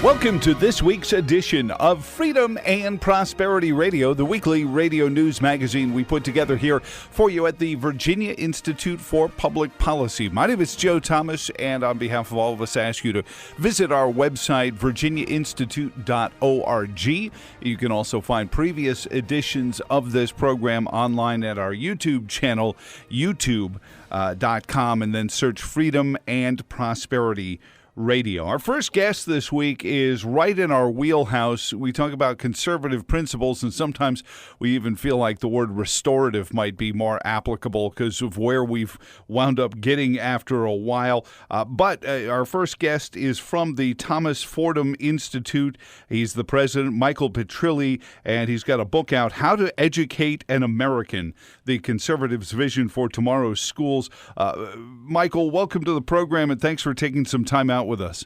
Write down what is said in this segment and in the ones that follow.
Welcome to this week's edition of Freedom and Prosperity Radio, the weekly radio news magazine we put together here for you at the Virginia Institute for Public Policy. My name is Joe Thomas, and on behalf of all of us, I ask you to visit our website, virginiainstitute.org. You can also find previous editions of this program online at our YouTube channel, youtube.com, and then search Freedom and Prosperity Radio. Our first guest this week is right in our wheelhouse. We talk about conservative principles, and sometimes we even feel like the word restorative might be more applicable because of where we've wound up getting after a while. But our first guest is from the Fordham Institute. He's the president, Michael Petrilli, and he's got a book out, How to Educate an American, the Conservatives' Vision for Tomorrow's Schools. Michael, welcome to the program, and thanks for taking some time out with us.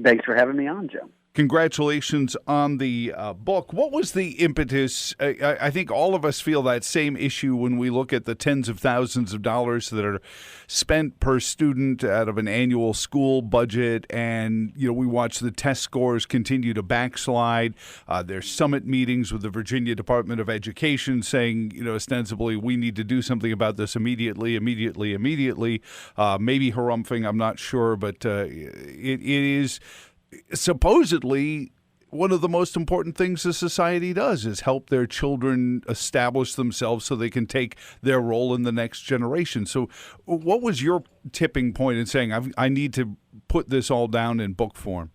Thanks for having me on, Joe. Congratulations on the book. What was the impetus? I think all of us feel that same issue when we look at the tens of thousands of dollars that are spent per student out of an annual school budget, and we watch the test scores continue to backslide. There's summit meetings with the Virginia Department of Education saying, ostensibly we need to do something about this immediately. Maybe harumphing, I'm not sure, but it is supposedly one of the most important things a society does is help their children establish themselves so they can take their role in the next generation. So what was your tipping point in saying, I need to put this all down in book form?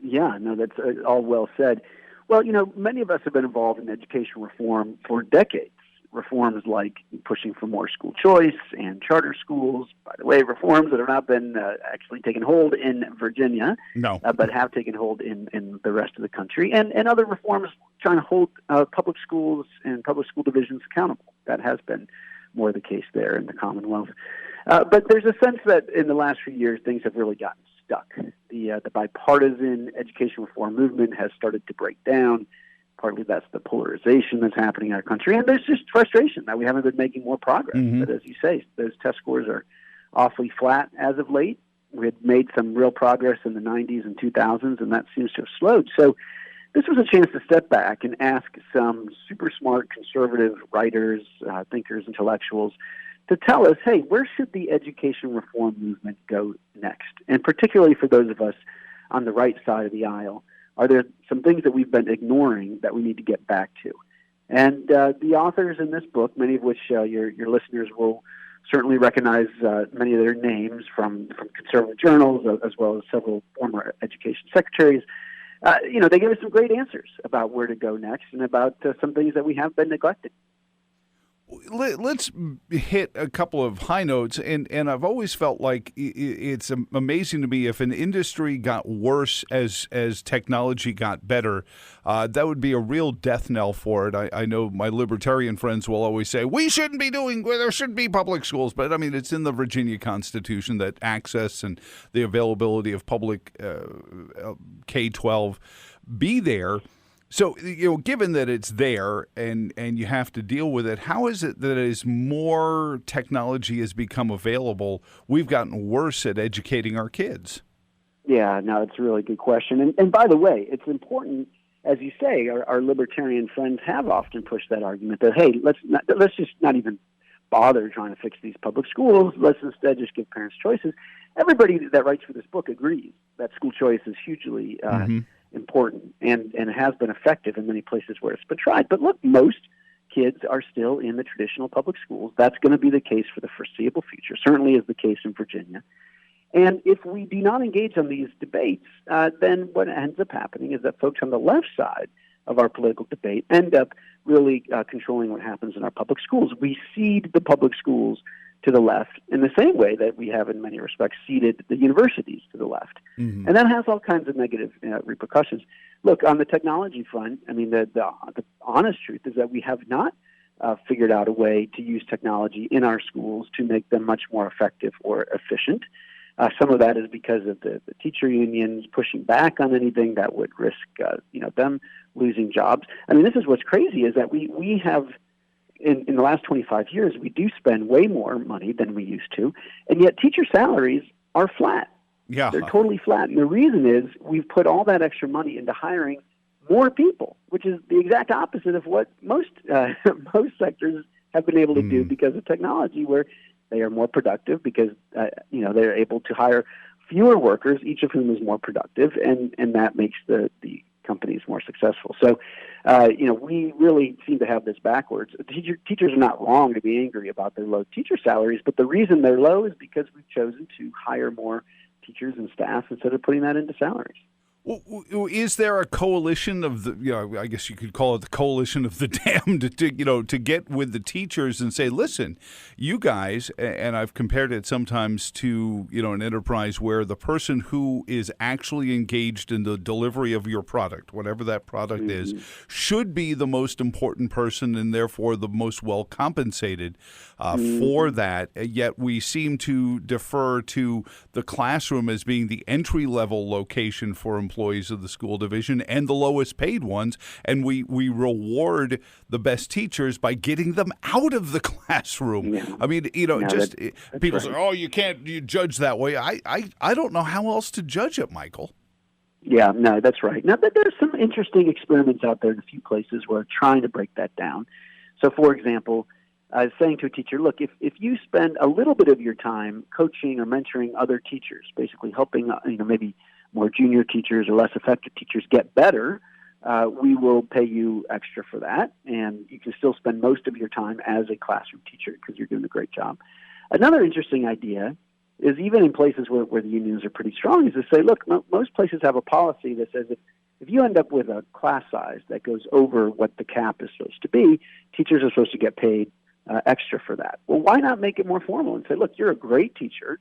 Yeah, no, that's all well said. Well, many of us have been involved in education reform for decades. Reforms like pushing for more school choice and charter schools. By the way, reforms that have not been actually taken hold in Virginia, but have taken hold in the rest of the country. And other reforms trying to hold public schools and public school divisions accountable. That has been more the case there in the Commonwealth. But there's a sense that in the last few years, things have really gotten stuck. The bipartisan education reform movement has started to break down. Partly that's the polarization that's happening in our country. And there's just frustration that we haven't been making more progress. Mm-hmm. But as you say, those test scores are awfully flat as of late. We had made some real progress in the 90s and 2000s, and that seems to have slowed. So this was a chance to step back and ask some super smart conservative writers, thinkers, intellectuals to tell us, hey, where should the education reform movement go next? And particularly for those of us on the right side of the aisle, are there some things that we've been ignoring that we need to get back to? And the authors in this book, many of which your listeners will certainly recognize many of their names from conservative journals, as well as several former education secretaries, they gave us some great answers about where to go next and about some things that we have been neglecting. Let's hit a couple of high notes, and I've always felt like it's amazing to me if an industry got worse as technology got better, that would be a real death knell for it. I know my libertarian friends will always say, there shouldn't be public schools, but I mean, it's in the Virginia Constitution that access and the availability of public K-12 be there. So, given that it's there and you have to deal with it, how is it that as more technology has become available, we've gotten worse at educating our kids? Yeah, no, it's a really good question. And by the way, it's important, as you say, our libertarian friends have often pushed that argument that, hey, let's just not even bother trying to fix these public schools. Let's instead just give parents choices. Everybody that writes for this book agrees that school choice is hugely important and it has been effective in many places where it's been tried. But look, most kids are still in the traditional public schools. That's going to be the case for the foreseeable future, certainly is the case in Virginia. And if we do not engage on these debates, then what ends up happening is that folks on the left side of our political debate end up really controlling what happens in our public schools. We cede the public schools to the left in the same way that we have in many respects ceded the universities to the left. Mm-hmm. And that has all kinds of negative repercussions. Look, on the technology front, I mean, the honest truth is that we have not figured out a way to use technology in our schools to make them much more effective or efficient. Some of that is because of the teacher unions pushing back on anything that would risk them losing jobs. I mean, this is what's crazy is that we have in the last 25 years, we do spend way more money than we used to, and yet teacher salaries are flat. Yeah. They're totally flat. And the reason is we've put all that extra money into hiring more people, which is the exact opposite of what most most sectors have been able to do because of technology, where they are more productive because they're able to hire fewer workers, each of whom is more productive, and that makes the companies more successful. So, we really seem to have this backwards. Teachers are not wrong to be angry about their low teacher salaries, but the reason they're low is because we've chosen to hire more teachers and staff instead of putting that into salaries. Well, is there a coalition of the, I guess you could call it the coalition of the damned to get with the teachers and say, listen, you guys, and I've compared it sometimes to, an enterprise where the person who is actually engaged in the delivery of your product, whatever that product is, should be the most important person and therefore the most well compensated for that. Yet we seem to defer to the classroom as being the entry level location for employees of the school division and the lowest paid ones, and we reward the best teachers by getting them out of the classroom. Yeah. I mean, that's people right. say, "Oh, you judge that way." I don't know how else to judge it, Michael. Yeah, no, that's right. Now, there's some interesting experiments out there in a few places where trying to break that down. So, for example, I was saying to a teacher, look, if you spend a little bit of your time coaching or mentoring other teachers, basically helping, maybe more junior teachers or less effective teachers get better, we will pay you extra for that. And you can still spend most of your time as a classroom teacher because you're doing a great job. Another interesting idea is even in places where the unions are pretty strong is to say, look, most places have a policy that says if you end up with a class size that goes over what the cap is supposed to be, teachers are supposed to get paid extra for that. Well, why not make it more formal and say, look, you're a great teacher.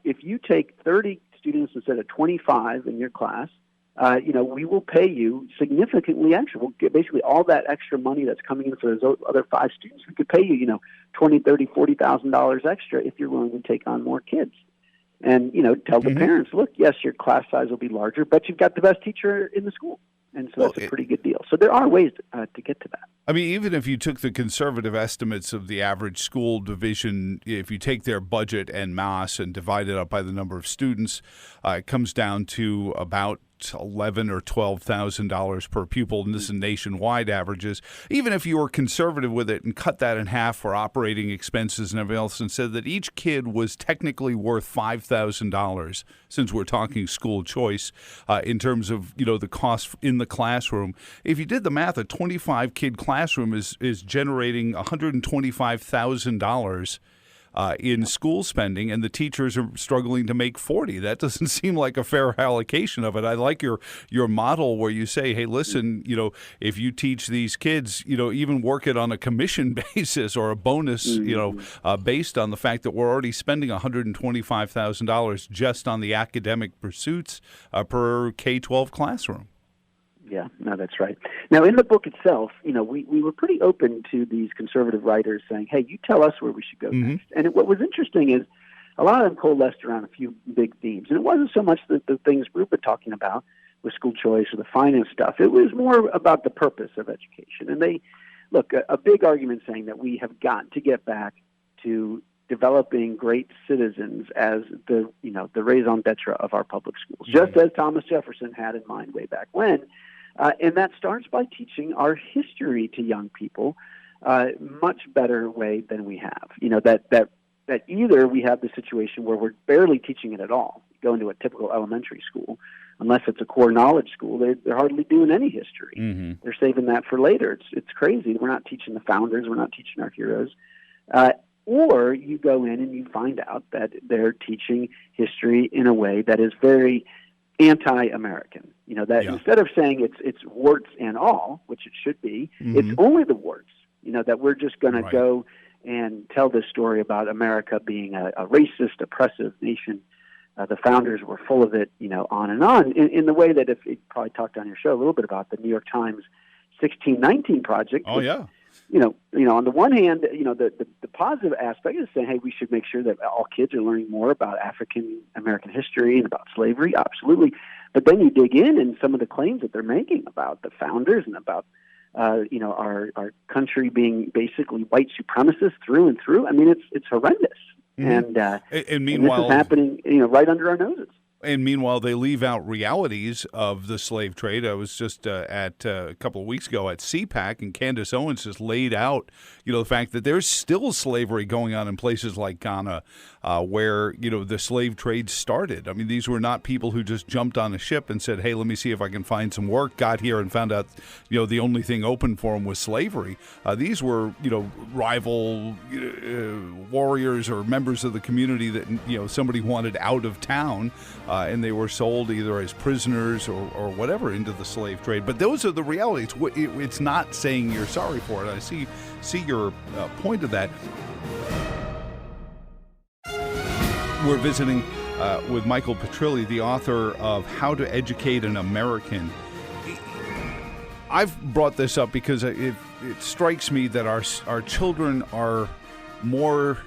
If you take 30 students instead of 25 in your class, we will pay you significantly extra. We'll get basically all that extra money that's coming in for those other 5 students. We could pay you, $20,000, $30,000, $40,000 extra if you're willing to take on more kids. And, tell the parents, look, yes, your class size will be larger, but you've got the best teacher in the school. And so that's a pretty good deal. So there are ways to get to that. I mean, even if you took the conservative estimates of the average school division, if you take their budget en masse and divide it up by the number of students, it comes down to about $11,000 or $12,000 per pupil, and this is nationwide averages. Even if you were conservative with it and cut that in half for operating expenses and everything else, and said that each kid was technically worth $5,000, since we're talking school choice, in terms of the cost in the classroom. If you did the math, a 25-kid classroom is generating $125,000. In school spending, and the teachers are struggling to make 40. That doesn't seem like a fair allocation of it. I like your model where you say, hey, listen, if you teach these kids, even work it on a commission basis or a bonus, based on the fact that we're already spending $125,000 just on the academic pursuits per K-12 classroom. Yeah, no, that's right. Now, in the book itself, we were pretty open to these conservative writers saying, hey, you tell us where we should go next. And what was interesting is a lot of them coalesced around a few big themes. And it wasn't so much the things we've been talking about with school choice or the finance stuff. It was more about the purpose of education. And they, look, a big argument saying that we have got to get back to developing great citizens as the raison d'etre of our public schools, just as Thomas Jefferson had in mind way back when. And that starts by teaching our history to young people much better way than we have. That either we have the situation where we're barely teaching it at all. You go into a typical elementary school, unless it's a core knowledge school, they're hardly doing any history. They're saving that for later. It's crazy. We're not teaching the founders. We're not teaching our heroes. Or you go in and you find out that they're teaching history in a way that is very anti-American. Instead of saying it's warts and all, which it should be, it's only the warts. That we're just going to go and tell this story about America being a racist, oppressive nation. The founders were full of it, on and on, in the way that if you probably talked on your show a little bit about the New York Times 1619 Project. Oh, yeah. On the one hand, the positive aspect is saying, hey, we should make sure that all kids are learning more about African American history and about slavery. Absolutely. But then you dig in and some of the claims that they're making about the founders and about, our country being basically white supremacist through and through. I mean, it's horrendous. And meanwhile, this is happening, right under our noses. And meanwhile, they leave out realities of the slave trade. I was just at a couple of weeks ago at CPAC, and Candace Owens just laid out, the fact that there's still slavery going on in places like Ghana, where the slave trade started. I mean, these were not people who just jumped on a ship and said, "Hey, let me see if I can find some work." Got here and found out, the only thing open for them was slavery. These were, rival warriors or members of the community that somebody wanted out of town. And they were sold either as prisoners or whatever into the slave trade. But those are the realities. It's not saying you're sorry for it. I see your point of that. We're visiting with Michael Petrilli, the author of How to Educate an American. I've brought this up because it strikes me that our children are more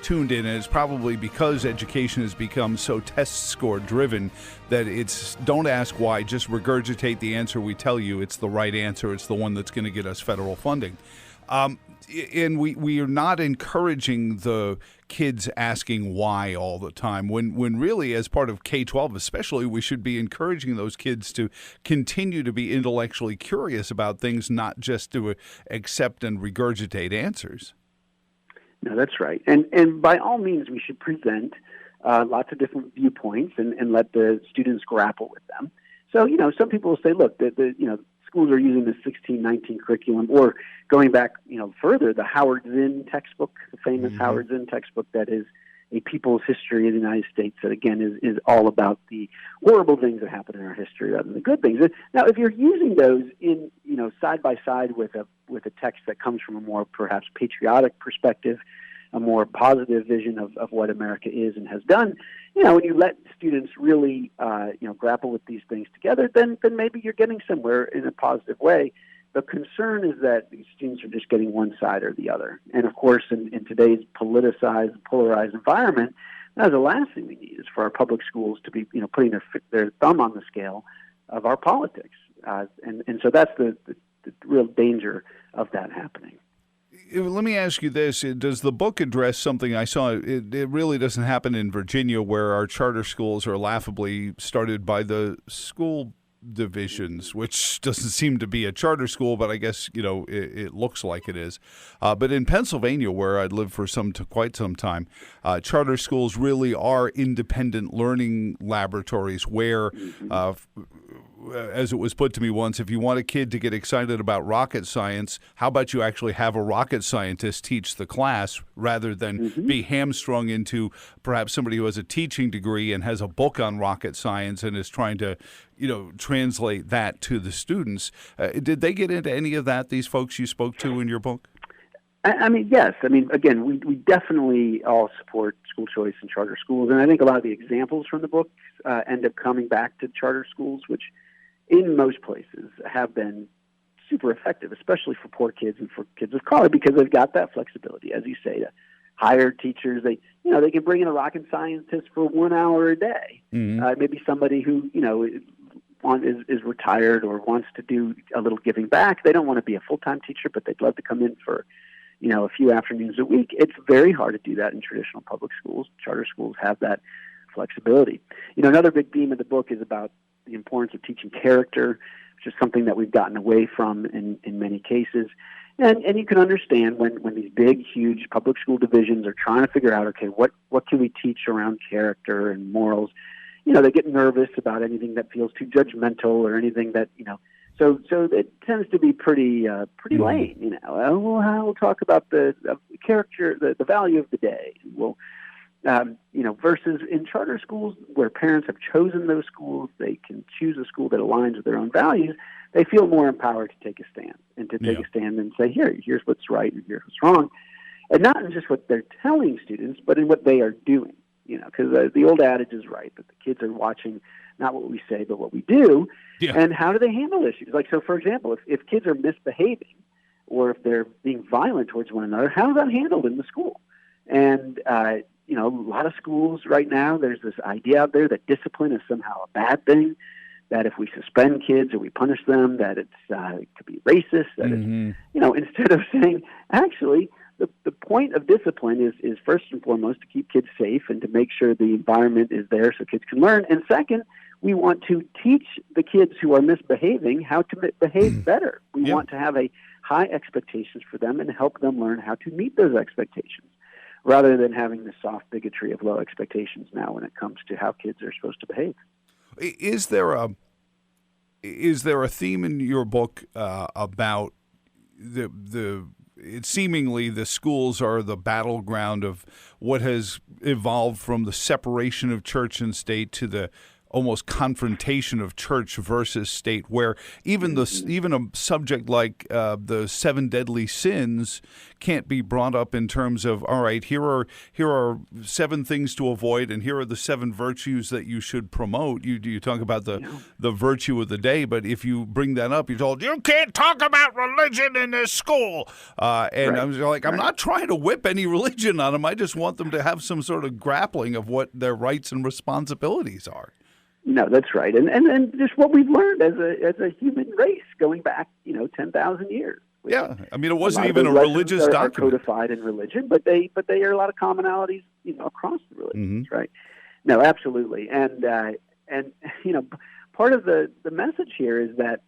tuned in, and it's probably because education has become so test score driven that it's don't ask why, just regurgitate the answer we tell you. It's the right answer. It's the one that's going to get us federal funding. And we are not encouraging the kids asking why all the time, when really, as part of K-12 especially, we should be encouraging those kids to continue to be intellectually curious about things, not just to accept and regurgitate answers. No, that's right. And by all means, we should present lots of different viewpoints and let the students grapple with them. So, some people will say, look, the schools are using the 1619 curriculum, or going back, further, the Howard Zinn textbook, the famous Howard Zinn textbook that is a people's history of the United States that, again, is all about the horrible things that happened in our history rather than the good things. Now, if you're using those in, side by side with a text that comes from a more perhaps patriotic perspective, a more positive vision of what America is and has done, when you let students really, grapple with these things together, then maybe you're getting somewhere in a positive way. The concern is that these students are just getting one side or the other. And of course, in today's politicized, polarized environment, that's the last thing we need is for our public schools to be, putting their thumb on the scale of our politics. And so that's the real danger of that happening. Let me ask you this. Does the book address something I saw? It really doesn't happen in Virginia, where our charter schools are laughably started by the school divisions, which doesn't seem to be a charter school, but I guess, it looks like it is. But in Pennsylvania, where I'd lived for quite some time, charter schools really are independent learning laboratories where, as it was put to me once, if you want a kid to get excited about rocket science, how about you actually have a rocket scientist teach the class rather than be hamstrung into perhaps somebody who has a teaching degree and has a book on rocket science and is trying to, translate that to the students. Did they get into any of that, these folks you spoke to in your book? I mean, yes. I mean, again, we definitely all support school choice and charter schools. And I think a lot of the examples from the book end up coming back to charter schools, which in most places have been super effective, especially for poor kids and for kids of color, because they've got that flexibility, as you say, to hire teachers. They can bring in a rocket scientist for 1 hour a day. Maybe somebody who, is retired or wants to do a little giving back. They don't want to be a full-time teacher, but they'd love to come in for, a few afternoons a week. It's very hard to do that in traditional public schools. Charter schools have that flexibility. Another big theme of the book is about the importance of teaching character, which is something that we've gotten away from in many cases. And you can understand when these big, huge public school divisions are trying to figure out, okay, what can we teach around character and morals? They get nervous about anything that feels too judgmental or anything that, so it tends to be pretty lame, we'll talk about the character, the value of the day. We'll, versus in charter schools where parents have chosen those schools, they can choose a school that aligns with their own values. They feel more empowered to take a stand and to take a stand and say, here's what's right and here's what's wrong. And not in just what they're telling students, but in what they are doing. Because the old adage is right, that the kids are watching not what we say, but what we do. Yeah. And how do they handle issues? Like, so for example, if kids are misbehaving or if they're being violent towards one another, how is that handled in the school? And, a lot of schools right now, there's this idea out there that discipline is somehow a bad thing, that if we suspend kids or we punish them, that it could be racist, that it's, instead of saying, actually, the point of discipline is first and foremost to keep kids safe and to make sure the environment is there so kids can learn. And second, we want to teach the kids who are misbehaving how to behave better. We want to have a high expectations for them and help them learn how to meet those expectations, rather than having the soft bigotry of low expectations now when it comes to how kids are supposed to behave. Is there a theme in your book about seemingly the schools are the battleground of what has evolved from the separation of church and state to the almost confrontation of church versus state, where even a subject like the 7 deadly sins can't be brought up in terms of, all right, here are 7 things to avoid, and here are the 7 virtues that you should promote. You talk about the virtue of the day, but if you bring that up, you're told you can't talk about religion in this school. And I'm like, I'm not trying to whip any religion on them. I just want them to have some sort of grappling of what their rights and responsibilities are. No, that's right, and just what we've learned as a human race going back, 10,000 years. Yeah, I mean, it wasn't even a religious document. Are codified in religion, but they are a lot of commonalities, across the religions, right? No, absolutely, and part of the message here is that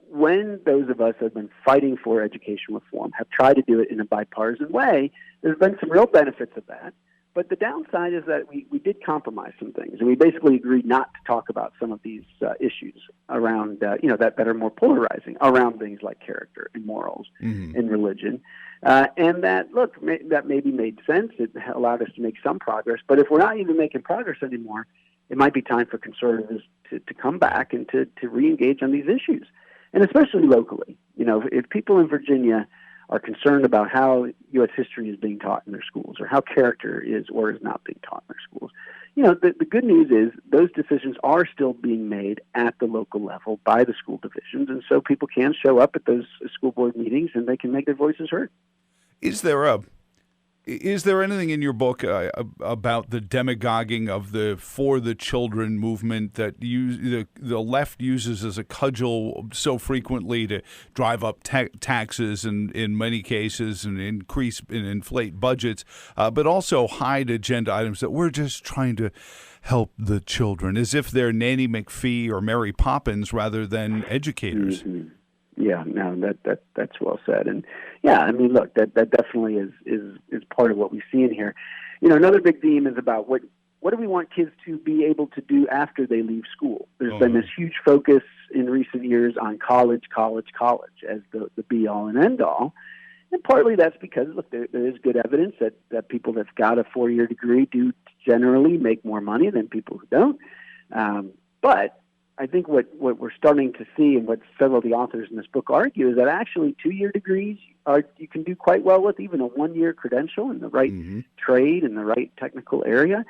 when those of us who have been fighting for education reform have tried to do it in a bipartisan way, there's been some real benefits of that. But the downside is that we did compromise some things, and we basically agreed not to talk about some of these issues around, that are more polarizing, around things like character and morals and religion. And that maybe made sense. It allowed us to make some progress. But if we're not even making progress anymore, it might be time for conservatives to come back and to re-engage on these issues, and especially locally. If people in Virginia are concerned about how U.S. history is being taught in their schools, or how character is or is not being taught in their schools. The good news is those decisions are still being made at the local level by the school divisions, and so people can show up at those school board meetings and they can make their voices heard. Is there anything in your book about the demagoguing of the For the Children movement that the left uses as a cudgel so frequently to drive up taxes and in many cases and increase and inflate budgets, but also hide agenda items that we're just trying to help the children, as if they're Nanny McPhee or Mary Poppins rather than educators? Mm-hmm. Yeah, no, that's well said, and yeah, I mean, look, that definitely is part of what we see in here. Another big theme is about what do we want kids to be able to do after they leave school. There's been this huge focus in recent years on college as the be all and end all, and partly that's because look, there is good evidence that people that's got a 4-year degree do generally make more money than people who don't, but I think what we're starting to see, and what several of the authors in this book argue, is that actually 2-year degrees you can do quite well with. Even a 1-year credential in the right trade, in the right technical area,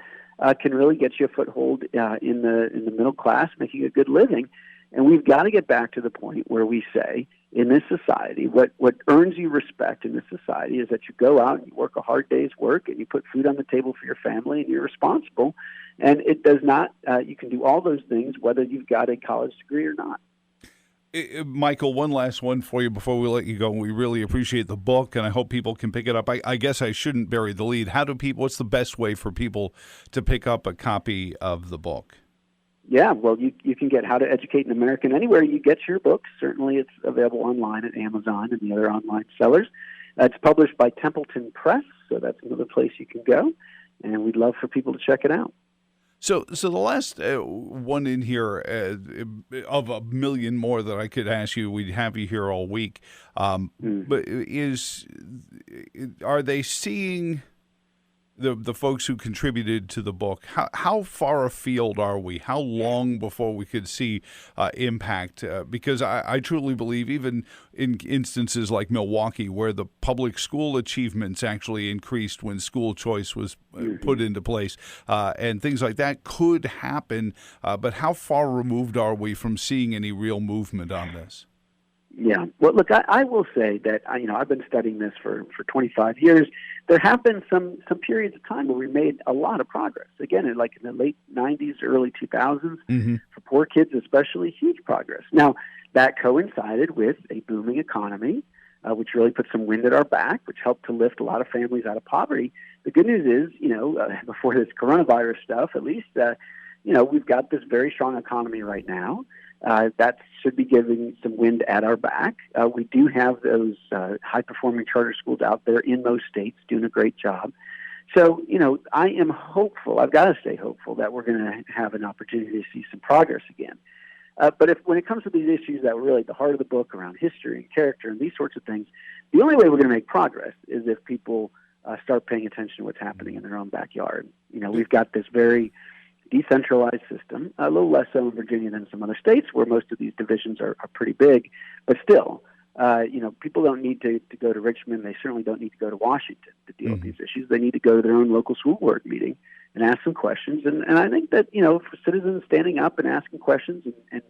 can really get you a foothold in the middle class, making a good living. And we've got to get back to the point where we say, in this society, what earns you respect in this society is that you go out and you work a hard day's work and you put food on the table for your family and you're responsible. And it does not, you can do all those things whether you've got a college degree or not. Michael, one last one for you before we let you go. We really appreciate the book, and I hope people can pick it up. I guess I shouldn't bury the lead. What's the best way for people to pick up a copy of the book? Yeah, well, you can get How to Educate an American anywhere you get your books. Certainly it's available online at Amazon and the other online sellers. It's published by Templeton Press, so that's another place you can go, and we'd love for people to check it out. So the last one in here of a million more that I could ask you, we'd have you here all week, but are they seeing the folks who contributed to the book, how far afield are we? How long before we could see impact? Because I truly believe even in instances like Milwaukee, where the public school achievements actually increased when school choice was put into place, and things like that could happen. But how far removed are we from seeing any real movement on this? Yeah. Well, look, I will say that, I've been studying this for 25 years. There have been some periods of time where we made a lot of progress. Again, in the late 90s, early 2000s, for poor kids especially, huge progress. Now, that coincided with a booming economy, which really put some wind at our back, which helped to lift a lot of families out of poverty. The good news is, before this coronavirus stuff, at least, we've got this very strong economy right now. That should be giving some wind at our back. We do have those high-performing charter schools out there in most states doing a great job. So, I am hopeful. I've got to stay hopeful that we're going to have an opportunity to see some progress again. But when it comes to these issues that were really at the heart of the book around history and character and these sorts of things, the only way we're going to make progress is if people start paying attention to what's happening in their own backyard. We've got this very decentralized system, a little less so in Virginia than some other states where most of these divisions are pretty big, but still, people don't need to go to Richmond. They certainly don't need to go to Washington to deal with these issues. They need to go to their own local school board meeting and ask some questions. And I think that, for citizens standing up and asking questions and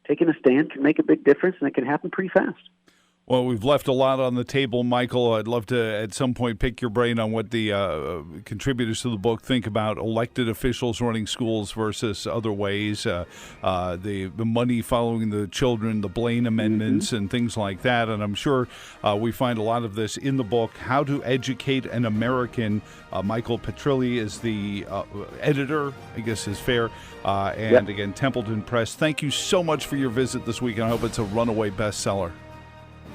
taking a stand can make a big difference, and it can happen pretty fast. Well, we've left a lot on the table, Michael. I'd love to, at some point, pick your brain on what the contributors to the book think about elected officials running schools versus other ways, the money following the children, the Blaine amendments, and things like that. And I'm sure we find a lot of this in the book, How to Educate an American. Michael Petrilli is the editor, I guess is fair. And again, Templeton Press. Thank you so much for your visit this week, and I hope it's a runaway bestseller.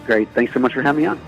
Great. Thanks so much for having me on.